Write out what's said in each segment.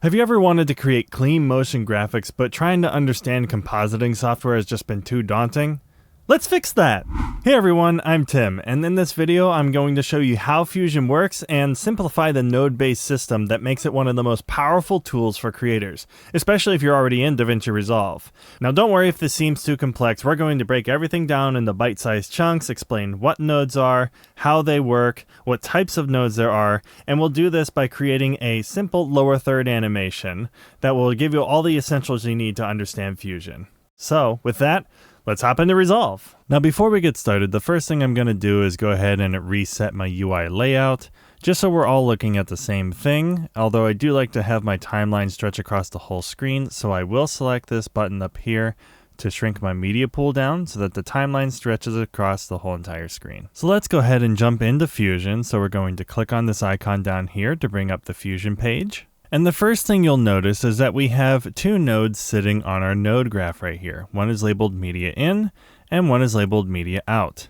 Have you ever wanted to create clean motion graphics, but trying to understand compositing software has just been too daunting? Let's fix that! Hey everyone, I'm Tim, and in this video I'm going to show you how Fusion works and simplify the node-based system that makes it one of the most powerful tools for creators, especially if you're already in DaVinci Resolve. Now don't worry if this seems too complex, we're going to break everything down into bite-sized chunks, explain what nodes are, how they work, what types of nodes there are, and we'll do this by creating a simple lower third animation that will give you all the essentials you need to understand Fusion. So, with that, let's hop into Resolve. Now before we get started, the first thing I'm going to do is go ahead and reset my UI layout, just so we're all looking at the same thing, although I do like to have my timeline stretch across the whole screen, so I will select this button up here to shrink my media pool down so that the timeline stretches across the whole entire screen. So let's go ahead and jump into Fusion, so we're going to click on this icon down here to bring up the Fusion page. And the first thing you'll notice is that we have two nodes sitting on our node graph right here. One is labeled Media In and one is labeled Media Out.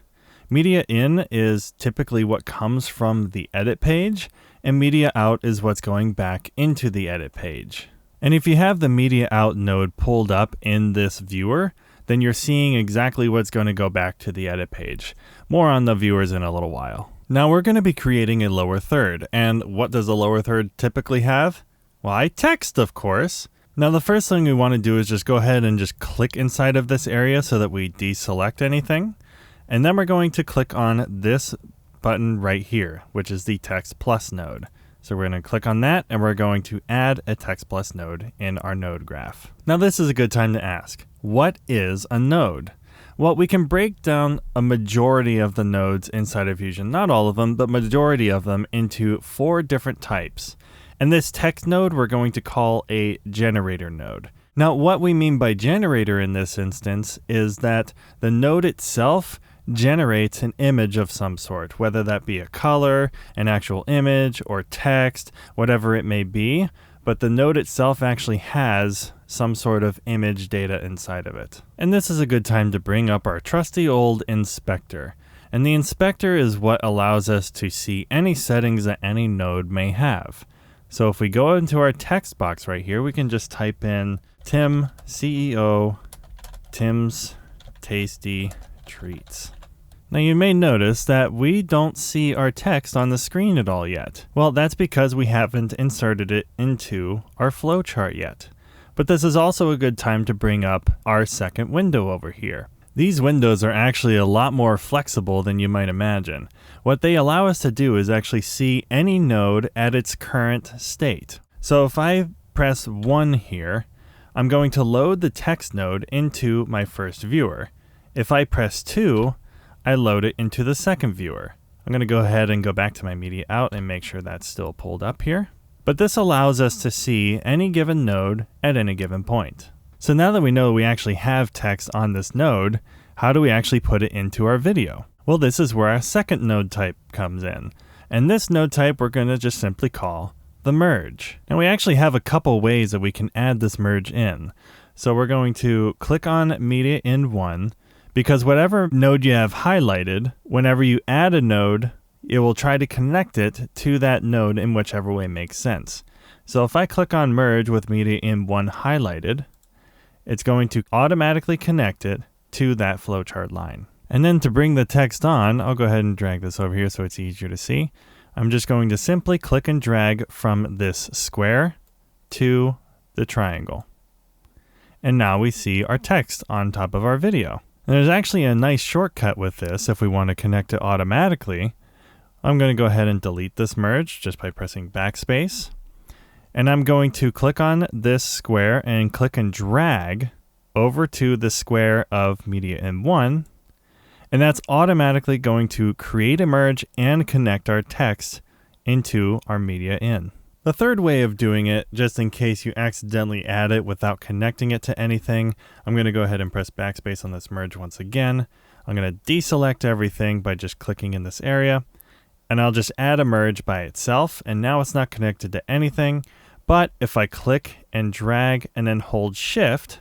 Media In is typically what comes from the edit page, and Media Out is what's going back into the edit page. And if you have the Media Out node pulled up in this viewer, then you're seeing exactly what's going to go back to the edit page. More on the viewers in a little while. Now we're going to be creating a lower third, and what does a lower third typically have? Why, text, of course. Now the first thing we want to do is just go ahead and just click inside of this area so that we deselect anything. And then we're going to click on this button right here, which is the Text Plus node. So we're going to click on that and we're going to add a Text Plus node in our node graph. Now this is a good time to ask, what is a node? Well, we can break down a majority of the nodes inside of Fusion, not all of them, but majority of them into 4 different types. And this text node we're going to call a generator node. Now what we mean by generator in this instance is that the node itself generates an image of some sort, whether that be a color, an actual image, or text, whatever it may be, but the node itself actually has some sort of image data inside of it. And this is a good time to bring up our trusty old inspector. And the inspector is what allows us to see any settings that any node may have. So if we go into our text box right here, we can just type in Tim CEO Tim's Tasty Treats. Now you may notice that we don't see our text on the screen at all yet. Well, that's because we haven't inserted it into our flowchart yet. But this is also a good time to bring up our second window over here. These windows are actually a lot more flexible than you might imagine. What they allow us to do is actually see any node at its current state. So if I press 1 here, I'm going to load the text node into my first viewer. If I press 2, I load it into the second viewer. I'm going to go ahead and go back to my media out and make sure that's still pulled up here. But this allows us to see any given node at any given point. So now that we know we actually have text on this node, how do we actually put it into our video? Well, this is where our second node type comes in. And this node type we're going to just simply call the merge. And we actually have a couple ways that we can add this merge in. So we're going to click on Media in 1, because whatever node you have highlighted, whenever you add a node, it will try to connect it to that node in whichever way makes sense. So if I click on merge with Media in 1 highlighted, it's going to automatically connect it to that flowchart line. And then to bring the text on, I'll go ahead and drag this over here so it's easier to see. I'm just going to simply click and drag from this square to the triangle. And now we see our text on top of our video. And there's actually a nice shortcut with this if we want to connect it automatically. I'm going to go ahead and delete this merge just by pressing backspace. And I'm going to click on this square and click and drag over to the square of Media in 1. And that's automatically going to create a merge and connect our text into our media in. The third way of doing it, just in case you accidentally add it without connecting it to anything, I'm going to go ahead and press backspace on this merge once again. I'm going to deselect everything by just clicking in this area. And I'll just add a merge by itself, and now it's not connected to anything. But if I click and drag and then hold shift,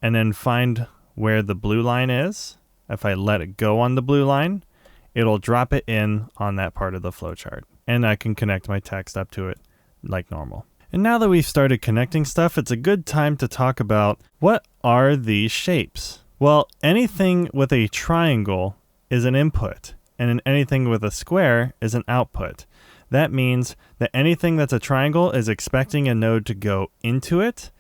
and then find where the blue line is, if I let it go on the blue line, it'll drop it in on that part of the flowchart. And I can connect my text up to it like normal. And now that we've started connecting stuff, it's a good time to talk about what are these shapes? Well, anything with a triangle is an input, and anything with a square is an output. That means that anything that's a triangle is expecting a node to go into it,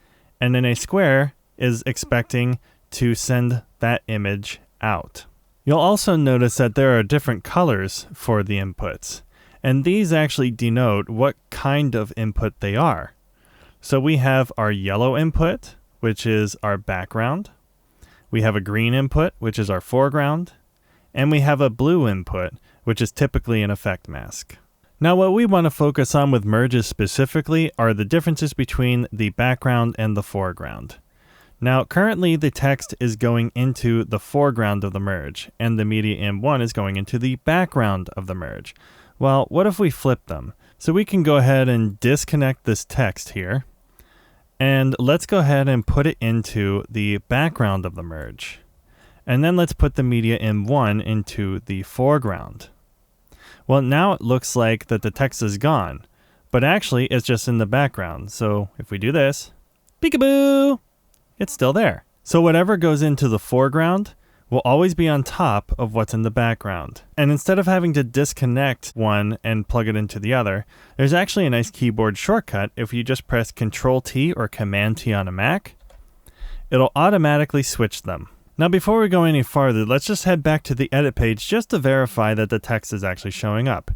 and then a square is expecting to send that image out. You'll also notice that there are different colors for the inputs, and these actually denote what kind of input they are. So we have our yellow input, which is our background. We have a green input, which is our foreground. And we have a blue input, which is typically an effect mask. Now what we want to focus on with merges specifically are the differences between the background and the foreground. Now currently the text is going into the foreground of the merge, and the media M1 is going into the background of the merge. Well, what if we flip them? So we can go ahead and disconnect this text here, and let's go ahead and put it into the background of the merge. And then let's put the media M1 into the foreground. Well, now it looks like that the text is gone, but actually it's just in the background. So if we do this, peekaboo, it's still there. So whatever goes into the foreground will always be on top of what's in the background. And instead of having to disconnect one and plug it into the other, there's actually a nice keyboard shortcut. If you just press Control-T or Command-T on a Mac, it'll automatically switch them. Now before we go any farther, let's just head back to the edit page just to verify that the text is actually showing up.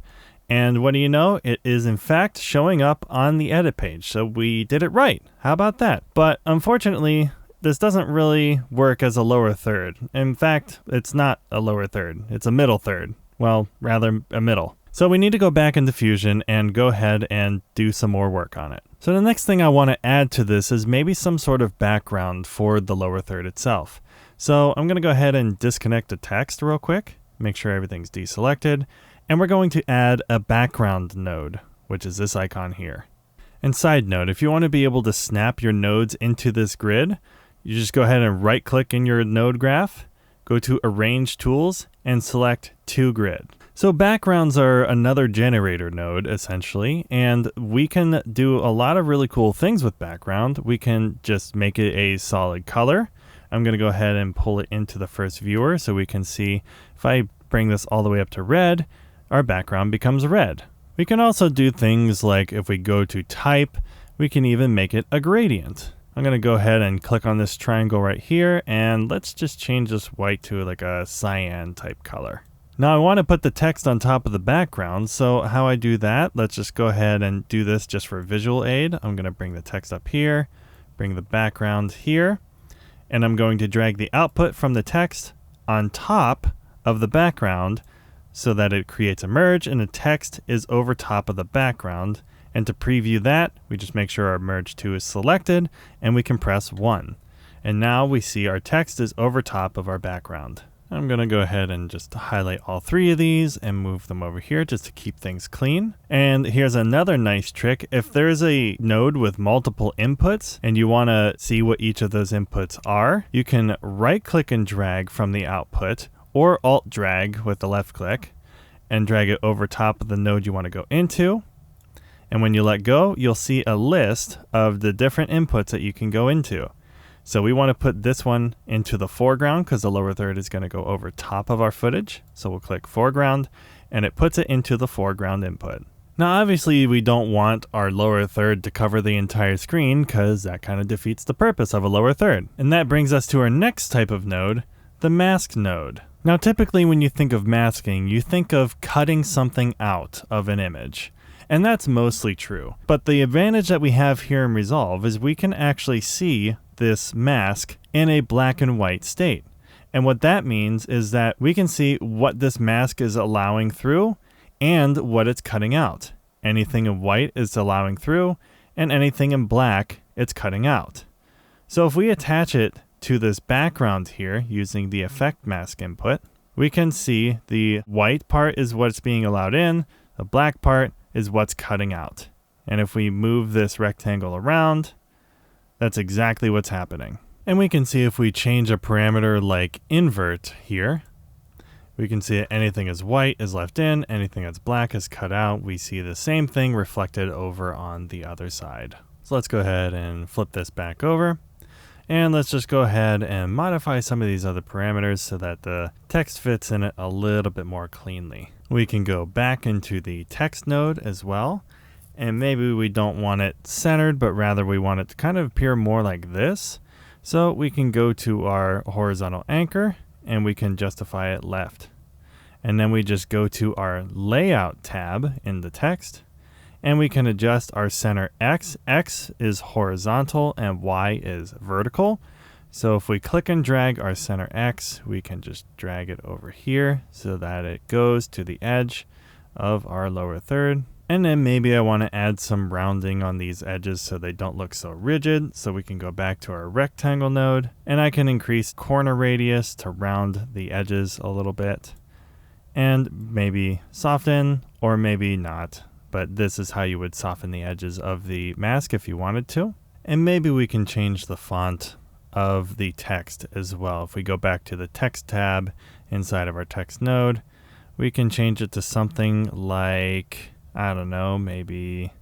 And what do you know? It is in fact showing up on the edit page. So we did it right. How about that? But unfortunately, this doesn't really work as a lower third. In fact, it's not a lower third. It's a middle third. Well, rather a middle. So we need to go back into Fusion and go ahead and do some more work on it. So the next thing I want to add to this is maybe some sort of background for the lower third itself. So I'm going to go ahead and disconnect the text real quick, make sure everything's deselected, and we're going to add a background node, which is this icon here. And side note, if you want to be able to snap your nodes into this grid, you just go ahead and right click in your node graph, go to Arrange Tools, and select To Grid. So backgrounds are another generator node essentially, and we can do a lot of really cool things with background. We can just make it a solid color. I'm going to go ahead and pull it into the first viewer so we can see if I bring this all the way up to red, our background becomes red. We can also do things like if we go to type, we can even make it a gradient. I'm going to go ahead and click on this triangle right here, and let's just change this white to like a cyan type color. Now I want to put the text on top of the background, so how I do that, let's just go ahead and do this just for visual aid. I'm going to bring the text up here, bring the background here, and I'm going to drag the output from the text on top of the background so that it creates a merge and the text is over top of the background. And to preview that, we just make sure our merge to is selected and we can press 1. And now we see our text is over top of our background. I'm going to go ahead and just highlight all three of these and move them over here just to keep things clean. And here's another nice trick. If there's a node with multiple inputs and you want to see what each of those inputs are, you can right click and drag from the output or alt drag with the left click and drag it over top of the node you want to go into. And when you let go, you'll see a list of the different inputs that you can go into. So we want to put this one into the foreground because the lower third is going to go over top of our footage. So we'll click foreground and it puts it into the foreground input. Now obviously we don't want our lower third to cover the entire screen because that kind of defeats the purpose of a lower third. And that brings us to our next type of node, the mask node. Now typically when you think of masking, you think of cutting something out of an image. And that's mostly true. But the advantage that we have here in Resolve is we can actually see this mask in a black and white state. And what that means is that we can see what this mask is allowing through and what it's cutting out. Anything in white is allowing through and anything in black it's cutting out. So if we attach it to this background here using the effect mask input, we can see the white part is what's being allowed in, the black part is what's cutting out. And if we move this rectangle around, that's exactly what's happening. And we can see if we change a parameter like invert here, we can see that anything is white is left in, anything that's black is cut out. We see the same thing reflected over on the other side. So let's go ahead and flip this back over. And let's just go ahead and modify some of these other parameters so that the text fits in it a little bit more cleanly. We can go back into the text node as well. And maybe we don't want it centered, but rather we want it to kind of appear more like this. So we can go to our horizontal anchor and we can justify it left. And then we just go to our layout tab in the text and we can adjust our center X. X is horizontal and Y is vertical. So if we click and drag our center X, we can just drag it over here so that it goes to the edge of our lower third. And then maybe I want to add some rounding on these edges so they don't look so rigid. So we can go back to our rectangle node and I can increase corner radius to round the edges a little bit and maybe soften or maybe not. But this is how you would soften the edges of the mask if you wanted to. And maybe we can change the font of the text as well. If we go back to the text tab inside of our text node, we can change it to something like, I don't know, maybe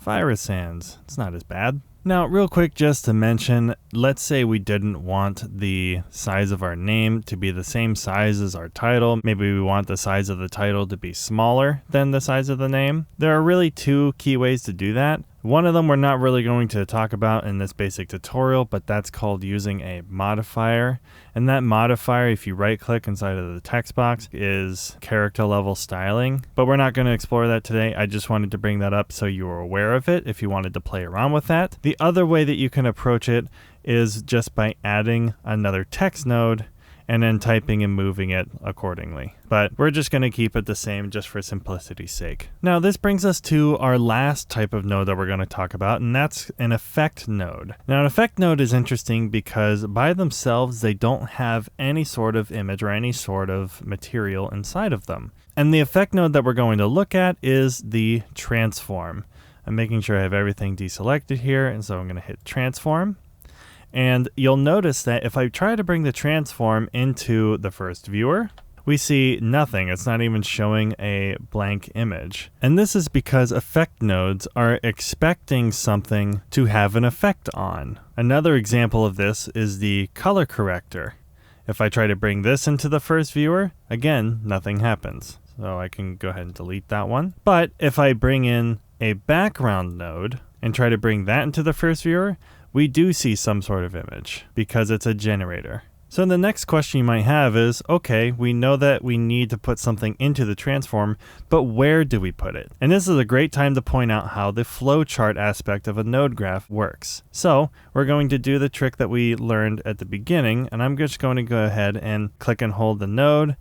Virus Sands. It's not as bad. Now, real quick, just to mention, let's say we didn't want the size of our name to be the same size as our title. Maybe we want the size of the title to be smaller than the size of the name. There are really two key ways to do that. One of them we're not really going to talk about in this basic tutorial, but that's called using a modifier. And that modifier, if you right click inside of the text box, is character level styling. But we're not going to explore that today. I just wanted to bring that up so you were aware of it if you wanted to play around with that. The other way that you can approach it is just by adding another text node and then typing and moving it accordingly. But we're just going to keep it the same just for simplicity's sake. Now this brings us to our last type of node that we're going to talk about, and that's an effect node. Now an effect node is interesting because by themselves they don't have any sort of image or any sort of material inside of them. And the effect node that we're going to look at is the transform. I'm making sure I have everything deselected here, and so I'm going to hit transform. And you'll notice that if I try to bring the transform into the first viewer, we see nothing. It's not even showing a blank image. And this is because effect nodes are expecting something to have an effect on. Another example of this is the color corrector. If I try to bring this into the first viewer, again, nothing happens. So I can go ahead and delete that one. But if I bring in a background node and try to bring that into the first viewer, we do see some sort of image because it's a generator. So the next question you might have is, okay, we know that we need to put something into the transform, but where do we put it? And this is a great time to point out how the flowchart aspect of a node graph works. So we're going to do the trick that we learned at the beginning, and I'm just going to go ahead and click and hold the node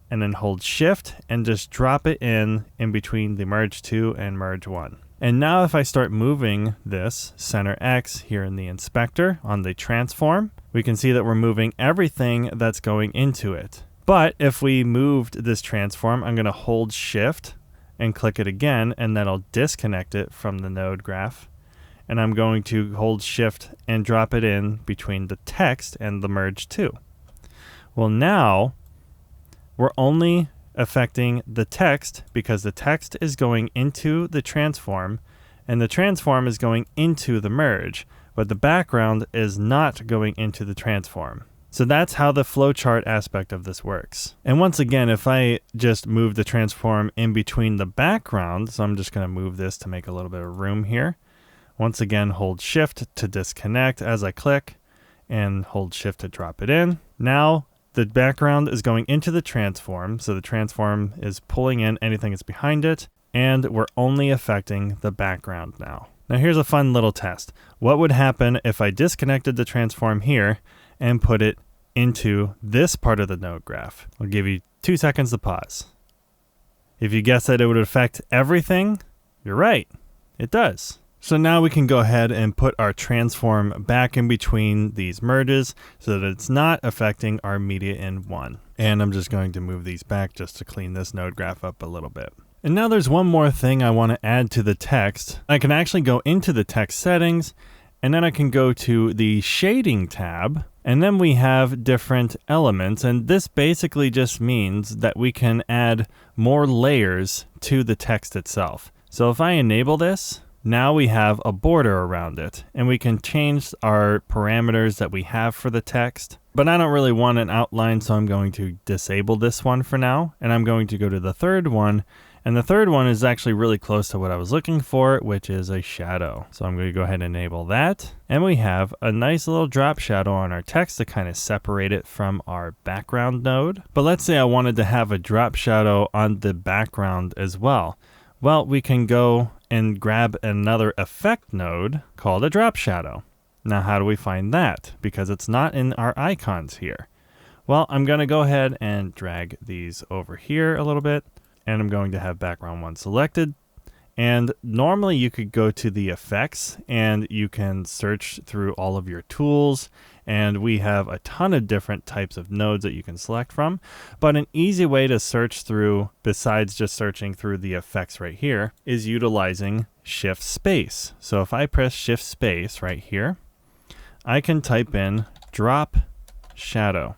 and then hold shift and just drop it in between the merge 2 and merge 1. And now if I start moving this center X here in the inspector on the transform, we can see that we're moving everything that's going into it. But if we moved this transform, I'm going to hold shift and click it again, and that'll disconnect it from the node graph. And I'm going to hold shift and drop it in between the text and the merge 2. Well, now we're only affecting the text because the text is going into the transform and the transform is going into the merge, but the background is not going into the transform. So that's how the flowchart aspect of this works. And once again, if I just move the transform in between the background, so I'm just going to move this to make a little bit of room here. Once again, hold shift to disconnect as I click and hold shift to drop it in. Now the background is going into the transform, so the transform is pulling in anything that's behind it, and we're only affecting the background now. Now here's a fun little test. What would happen if I disconnected the transform here and put it into this part of the node graph? I'll give you 2 seconds to pause. If you guess that it would affect everything, you're right, it does. So now we can go ahead and put our transform back in between these merges so that it's not affecting our media in 1. And I'm just going to move these back just to clean this node graph up a little bit. And now there's one more thing I want to add to the text. I can actually go into the text settings, and then I can go to the shading tab, and then we have different elements. And this basically just means that we can add more layers to the text itself. So if I enable this, now we have a border around it, and we can change our parameters that we have for the text. But I don't really want an outline, so I'm going to disable this one for now, and I'm going to go to the third one. And the third one is actually really close to what I was looking for, which is a shadow. So I'm going to go ahead and enable that. And we have a nice little drop shadow on our text to kind of separate it from our background node. But let's say I wanted to have a drop shadow on the background as well. Well, we can go and grab another effect node called a drop shadow. Now, how do we find that? Because it's not in our icons here. Well, I'm going to go ahead and drag these over here a little bit. And I'm going to have background 1 selected. And normally you could go to the effects and you can search through all of your tools. And we have a ton of different types of nodes that you can select from. But an easy way to search through, besides just searching through the effects right here, is utilizing Shift Space. So if I press Shift Space right here, I can type in drop shadow.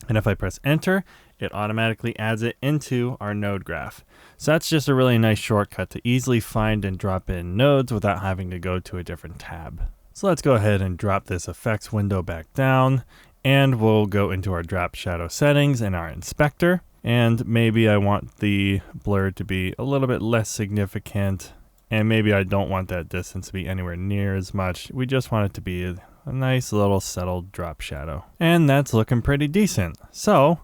And if I press Enter, it automatically adds it into our node graph. So that's just a really nice shortcut to easily find and drop in nodes without having to go to a different tab. So let's go ahead and drop this effects window back down, and we'll go into our drop shadow settings in our inspector. And maybe I want the blur to be a little bit less significant, and maybe I don't want that distance to be anywhere near as much. We just want it to be a nice little settled drop shadow. And that's looking pretty decent. So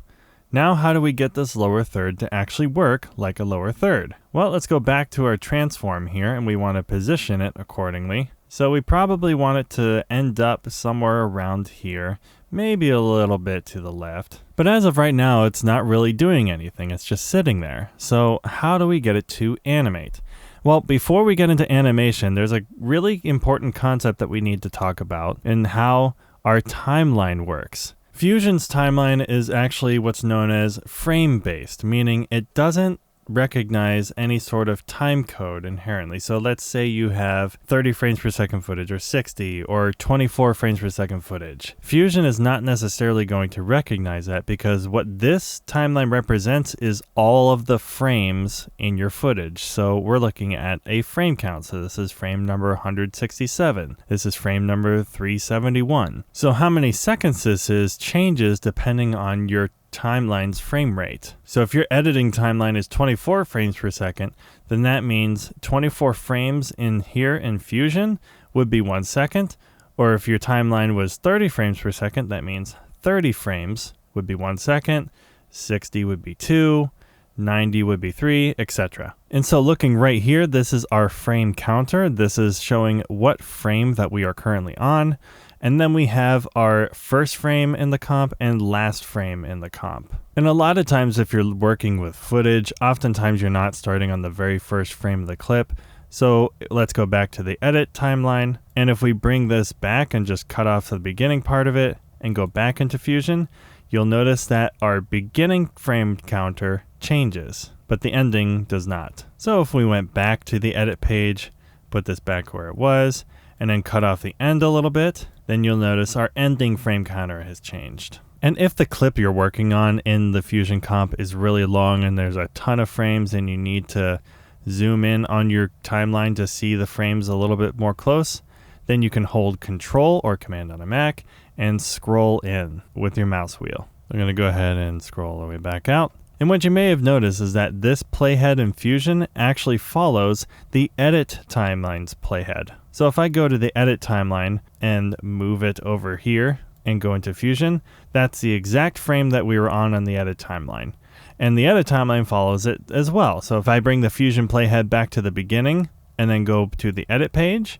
now how do we get this lower third to actually work like a lower third? Well, let's go back to our transform here, and we want to position it accordingly. So we probably want it to end up somewhere around here, maybe a little bit to the left. But as of right now, it's not really doing anything. It's just sitting there. So how do we get it to animate? Well, before we get into animation, there's a really important concept that we need to talk about and how our timeline works. Fusion's timeline is actually what's known as frame-based, meaning it doesn't recognize any sort of time code inherently. So let's say you have 30 frames per second footage, or 60, or 24 frames per second footage. Fusion is not necessarily going to recognize that, because what this timeline represents is all of the frames in your footage. So we're looking at a frame count. So this is frame number 167. This is frame number 371. So how many seconds this is changes depending on your timeline's frame rate. So if your editing timeline is 24 frames per second, then that means 24 frames in here in Fusion would be 1 second. Or if your timeline was 30 frames per second, that means 30 frames would be 1 second, 60 would be 2, 90 would be 3, etc. And so looking right here, this is our frame counter. This is showing what frame that we are currently on. And then we have our first frame in the comp and last frame in the comp. And a lot of times if you're working with footage, oftentimes you're not starting on the very first frame of the clip. So let's go back to the edit timeline. And if we bring this back and just cut off the beginning part of it and go back into Fusion, you'll notice that our beginning frame counter changes, but the ending does not. So if we went back to the edit page, put this back where it was, and then cut off the end a little bit, then you'll notice our ending frame counter has changed. And if the clip you're working on in the Fusion comp is really long and there's a ton of frames and you need to zoom in on your timeline to see the frames a little bit more close, then you can hold Control or Command on a Mac and scroll in with your mouse wheel. I'm going to go ahead and scroll all the way back out. And what you may have noticed is that this playhead in Fusion actually follows the edit timeline's playhead. So if I go to the edit timeline and move it over here and go into Fusion, that's the exact frame that we were on the edit timeline. And the edit timeline follows it as well. So if I bring the Fusion playhead back to the beginning and then go to the edit page,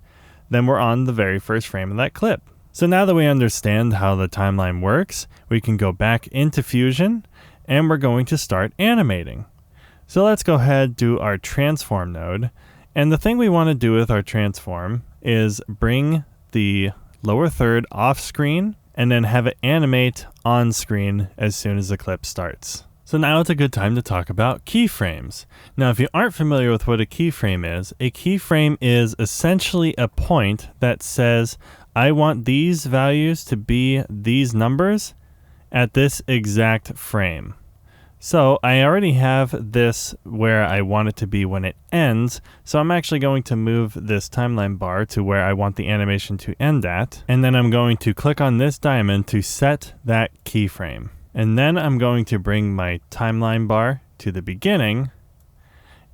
then we're on the very first frame of that clip. So now that we understand how the timeline works, we can go back into Fusion and we're going to start animating. So let's go ahead, do our transform node. And the thing we want to do with our transform is bring the lower third off screen and then have it animate on screen as soon as the clip starts. So now it's a good time to talk about keyframes. Now, if you aren't familiar with what a keyframe is essentially a point that says, I want these values to be these numbers at this exact frame. So I already have this where I want it to be when it ends. So I'm actually going to move this timeline bar to where I want the animation to end at. And then I'm going to click on this diamond to set that keyframe. And then I'm going to bring my timeline bar to the beginning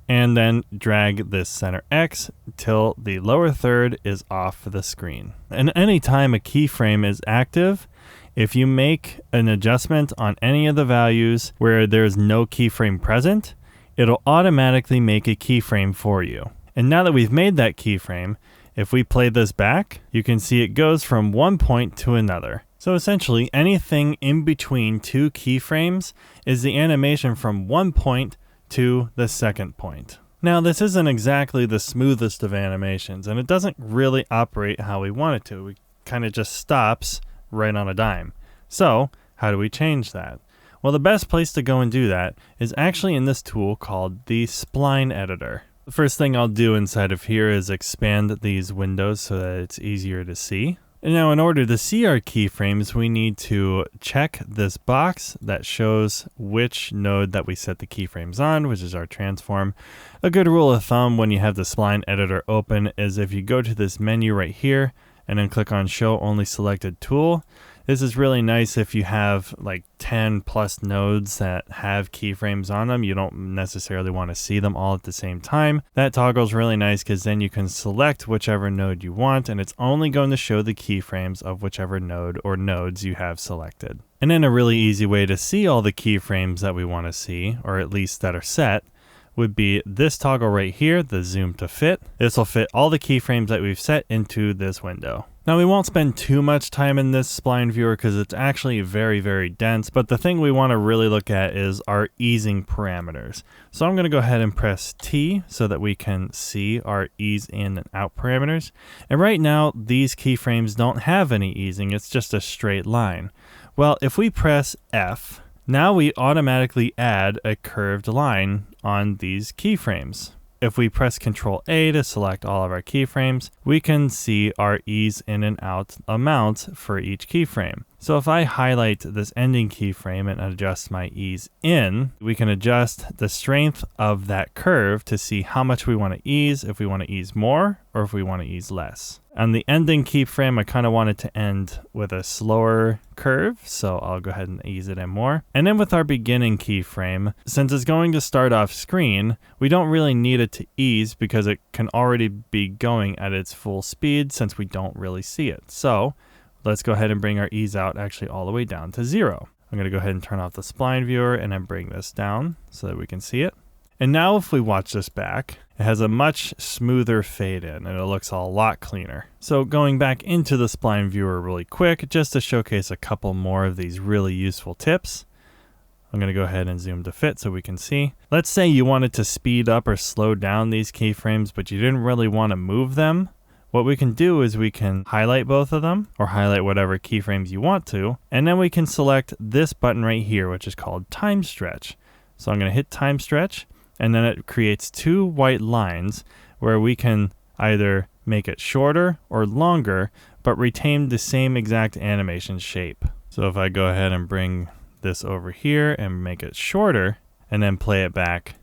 and then drag this center X till the lower third is off the screen. And anytime a keyframe is active, if you make an adjustment on any of the values where there's no keyframe present, it'll automatically make a keyframe for you. And now that we've made that keyframe, if we play this back, you can see it goes from one point to another. So essentially anything in between two keyframes is the animation from one point to the second point. Now this isn't exactly the smoothest of animations, and it doesn't really operate how we want it to. It kind of just stops right on a dime. So how do we change that? Well, the best place to go and do that is actually in this tool called the Spline editor. The first thing I'll do inside of here is expand these windows so that it's easier to see. And now in order to see our keyframes, we need to check this box that shows which node that we set the keyframes on, which is our transform. A good rule of thumb when you have the Spline editor open is if you go to this menu right here and then click on show only selected tool. This is really nice if you have like 10 plus nodes that have keyframes on them. You don't necessarily want to see them all at the same time. That toggle is really nice because then you can select whichever node you want, and it's only going to show the keyframes of whichever node or nodes you have selected. And then a really easy way to see all the keyframes that we want to see, or at least that are set, would be this toggle right here, the zoom to fit. This will fit all the keyframes that we've set into this window. Now we won't spend too much time in this spline viewer because it's actually very, very dense, but the thing we want to really look at is our easing parameters. So I'm going to go ahead and press T so that we can see our ease in and out parameters. And right now these keyframes don't have any easing, it's just a straight line. Well, if we press F, now we automatically add a curved line on these keyframes. If we press Ctrl A to select all of our keyframes, we can see our ease in and out amounts for each keyframe. So if I highlight this ending keyframe and adjust my ease in, we can adjust the strength of that curve to see how much we want to ease, if we want to ease more or if we want to ease less. On the ending keyframe, I kind of want it to end with a slower curve, so I'll go ahead and ease it in more. And then with our beginning keyframe, since it's going to start off screen, we don't really need it to ease because it can already be going at its full speed since we don't really see it. So let's go ahead and bring our ease out actually all the way down to 0. I'm going to go ahead and turn off the spline viewer and then bring this down so that we can see it. And now if we watch this back, it has a much smoother fade in and it looks a lot cleaner. So going back into the spline viewer really quick, just to showcase a couple more of these really useful tips, I'm going to go ahead and zoom to fit so we can see. Let's say you wanted to speed up or slow down these keyframes, but you didn't really want to move them. What we can do is we can highlight both of them or highlight whatever keyframes you want to, and then we can select this button right here, which is called time stretch. So I'm going to hit time stretch, and then it creates two white lines where we can either make it shorter or longer, but retain the same exact animation shape. So if I go ahead and bring this over here and make it shorter and then play it back,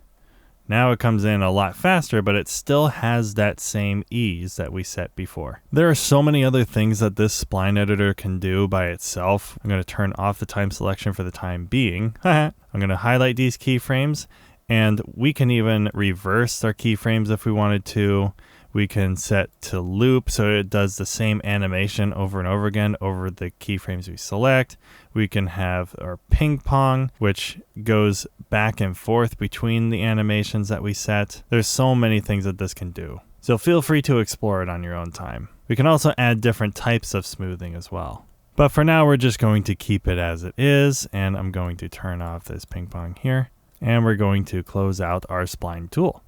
now it comes in a lot faster, but it still has that same ease that we set before. There are so many other things that this spline editor can do by itself. I'm going to turn off the time selection for the time being. I'm going to highlight these keyframes, and we can even reverse our keyframes if we wanted to. We can set to loop so it does the same animation over and over again over the keyframes we select. We can have our ping pong, which goes back and forth between the animations that we set. There's so many things that this can do. So feel free to explore it on your own time. We can also add different types of smoothing as well. But for now, we're just going to keep it as it is, and I'm going to turn off this ping pong here. And we're going to close out our spline tool.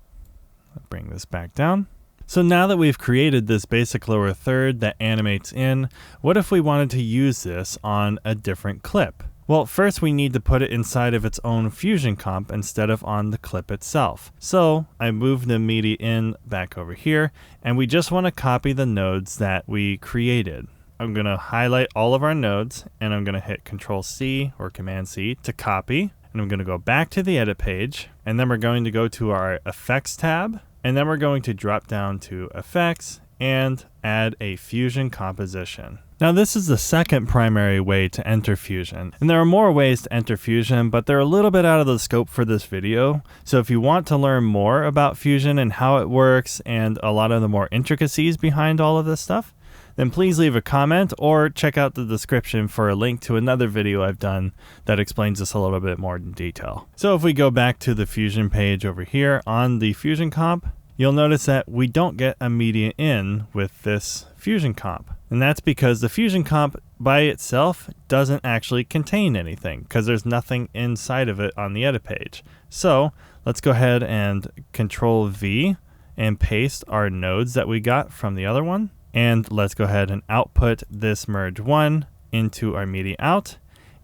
Bring this back down. So now that we've created this basic lower third that animates in, what if we wanted to use this on a different clip? Well, first we need to put it inside of its own Fusion comp instead of on the clip itself. So I moved the media in back over here, and we just want to copy the nodes that we created. I'm going to highlight all of our nodes, and I'm going to hit Control C or Command C to copy. And I'm going to go back to the edit page, and then we're going to go to our effects tab, and then we're going to drop down to effects and add a Fusion composition. Now this is the second primary way to enter Fusion, and there are more ways to enter Fusion, but they're a little bit out of the scope for this video. So if you want to learn more about Fusion and how it works and a lot of the more intricacies behind all of this stuff, then please leave a comment or check out the description for a link to another video I've done that explains this a little bit more in detail. So if we go back to the Fusion page over here on the Fusion comp, you'll notice that we don't get a media in with this Fusion comp. And that's because the Fusion comp by itself doesn't actually contain anything because there's nothing inside of it on the edit page. So let's go ahead and Control V and paste our nodes that we got from the other one. And let's go ahead and output this merge one into our media out.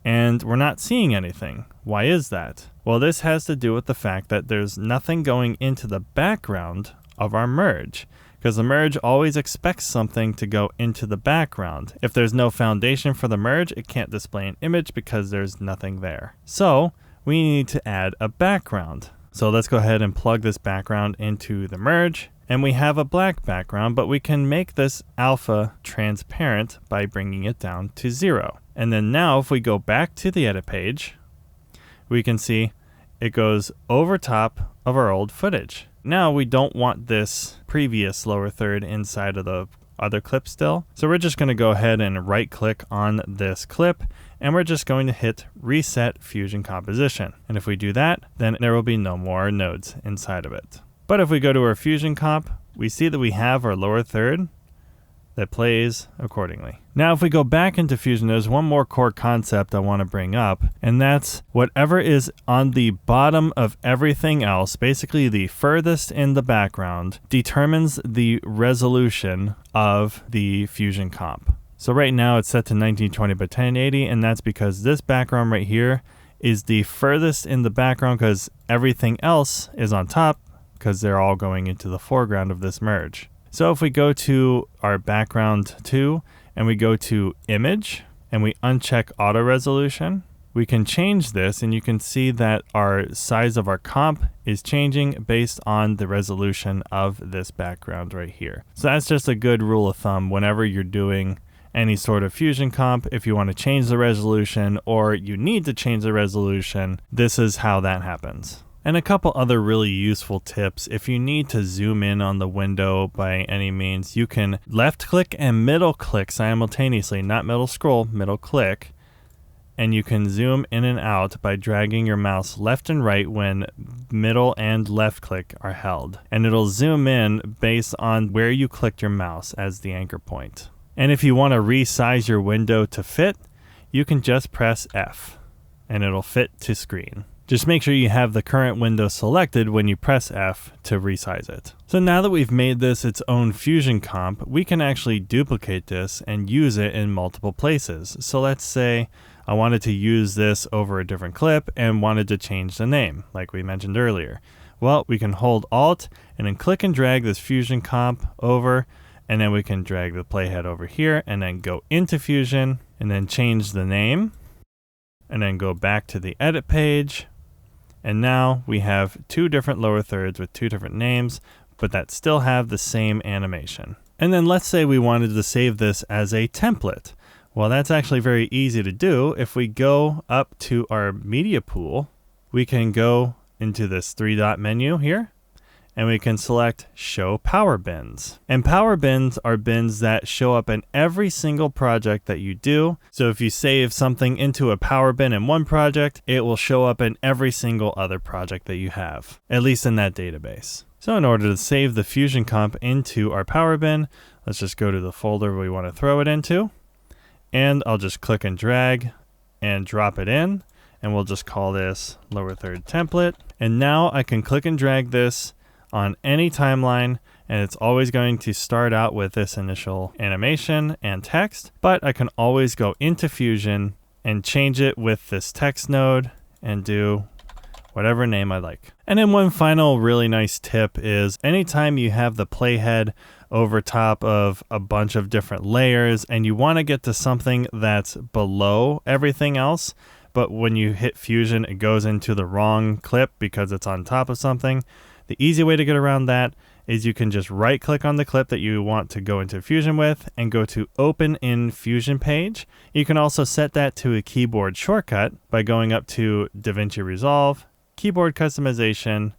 And we're not seeing anything. Why is that? Well, this has to do with the fact that there's nothing going into the background of our merge, because the merge always expects something to go into the background. If there's no foundation for the merge, it can't display an image because there's nothing there. So we need to add a background. So let's go ahead and plug this background into the merge. And we have a black background, but we can make this alpha transparent by bringing it down to 0. And then now if we go back to the edit page, we can see it goes over top of our old footage. Now we don't want this previous lower third inside of the other clip still. So we're just going to go ahead and right click on this clip, and we're just going to hit Reset Fusion Composition. And if we do that, then there will be no more nodes inside of it. But if we go to our Fusion comp, we see that we have our lower third that plays accordingly. Now, if we go back into Fusion, there's one more core concept I want to bring up, and that's whatever is on the bottom of everything else, basically the furthest in the background, determines the resolution of the Fusion comp. So right now it's set to 1920 by 1080, and that's because this background right here is the furthest in the background because everything else is on top, because they're all going into the foreground of this merge. So if we go to our background 2 and we go to image and we uncheck auto resolution, we can change this, and you can see that our size of our comp is changing based on the resolution of this background right here. So that's just a good rule of thumb whenever you're doing any sort of Fusion comp. If you want to change the resolution or you need to change the resolution, this is how that happens. And a couple other really useful tips. If you need to zoom in on the window by any means, you can left click and middle click simultaneously, not middle scroll, middle click. And you can zoom in and out by dragging your mouse left and right when middle and left click are held. And it'll zoom in based on where you clicked your mouse as the anchor point. And if you want to resize your window to fit, you can just press F and it'll fit to screen. Just make sure you have the current window selected when you press F to resize it. So now that we've made this its own Fusion comp, we can actually duplicate this and use it in multiple places. So let's say I wanted to use this over a different clip and wanted to change the name, like we mentioned earlier. Well, we can hold Alt and then click and drag this Fusion comp over, and then we can drag the playhead over here and then go into Fusion and then change the name and then go back to the edit page. And now we have two different lower thirds with two different names, but that still have the same animation. And then let's say we wanted to save this as a template. Well, that's actually very easy to do. If we go up to our media pool, we can go into this 3-dot menu here, and we can select Show Power Bins. And power bins are bins that show up in every single project that you do. So if you save something into a power bin in one project, it will show up in every single other project that you have, at least in that database. So in order to save the Fusion comp into our power bin, let's just go to the folder we want to throw it into. And I'll just click and drag and drop it in. And we'll just call this lower third template. And now I can click and drag this on any timeline, and it's always going to start out with this initial animation and text, but I can always go into Fusion and change it with this text node and do whatever name I like. And then one final really nice tip is anytime you have the playhead over top of a bunch of different layers and you want to get to something that's below everything else, but when you hit Fusion, it goes into the wrong clip because it's on top of something. The easy way to get around that is you can just right click on the clip that you want to go into Fusion with and go to Open in Fusion page. You can also set that to a keyboard shortcut by going up to DaVinci Resolve, Keyboard Customization,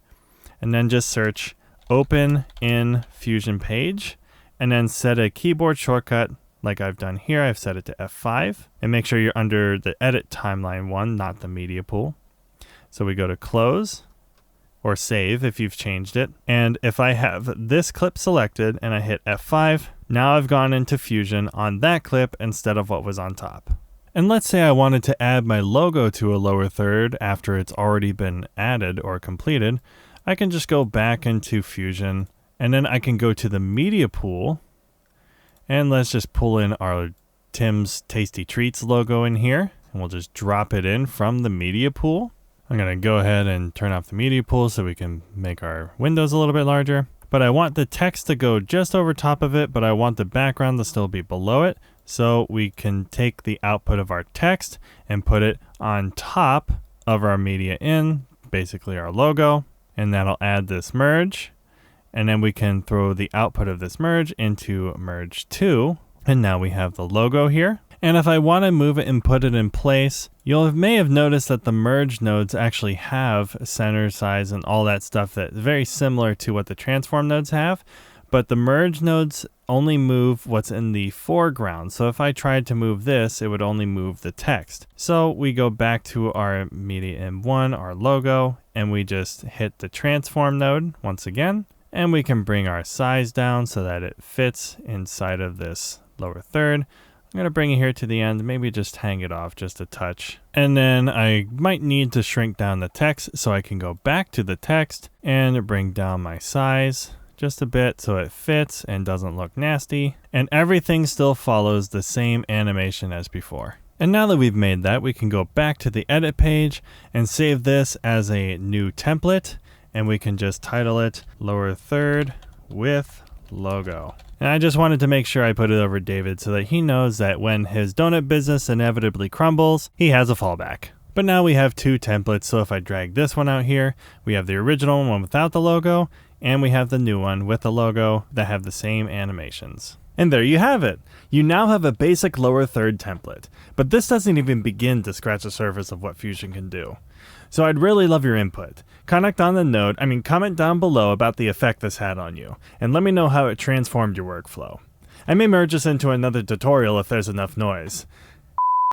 and then just search Open in Fusion page, and then set a keyboard shortcut like I've done here. I've set it to F5, and make sure you're under the Edit Timeline one, not the Media Pool. So we go to Close, or Save if you've changed it. And if I have this clip selected and I hit F5, now I've gone into Fusion on that clip instead of what was on top. And let's say I wanted to add my logo to a lower third after it's already been added or completed. I can just go back into Fusion, and then I can go to the Media Pool, and let's just pull in our Tim's Tasty Treats logo in here, and we'll just drop it in from the Media Pool. I'm going to go ahead and turn off the Media Pool so we can make our windows a little bit larger. But I want the text to go just over top of it, but I want the background to still be below it. So we can take the output of our text and put it on top of our media in, basically our logo. And that'll add this merge. And then we can throw the output of this merge into merge 2. And now we have the logo here. And if I want to move it and put it in place, may have noticed that the merge nodes actually have center size and all that stuff that's very similar to what the transform nodes have. But the merge nodes only move what's in the foreground. So if I tried to move this, it would only move the text. So we go back to our media M1, our logo, and we just hit the transform node once again. And we can bring our size down so that it fits inside of this lower third. I'm going to bring it here to the end, maybe just hang it off just a touch. And then I might need to shrink down the text, so I can go back to the text and bring down my size just a bit so it fits and doesn't look nasty. And everything still follows the same animation as before. And now that we've made that, we can go back to the edit page and save this as a new template. And we can just title it Lower Third with Logo. And I just wanted to make sure I put it over David so that he knows that when his donut business inevitably crumbles, he has a fallback. But now we have two templates, so if I drag this one out here, we have the original one without the logo, and we have the new one with the logo that have the same animations. And there you have it. You now have a basic lower third template, but this doesn't even begin to scratch the surface of what Fusion can do. So I'd really love your input. Comment down below about the effect this had on you, and let me know how it transformed your workflow. I may merge this into another tutorial if there's enough noise.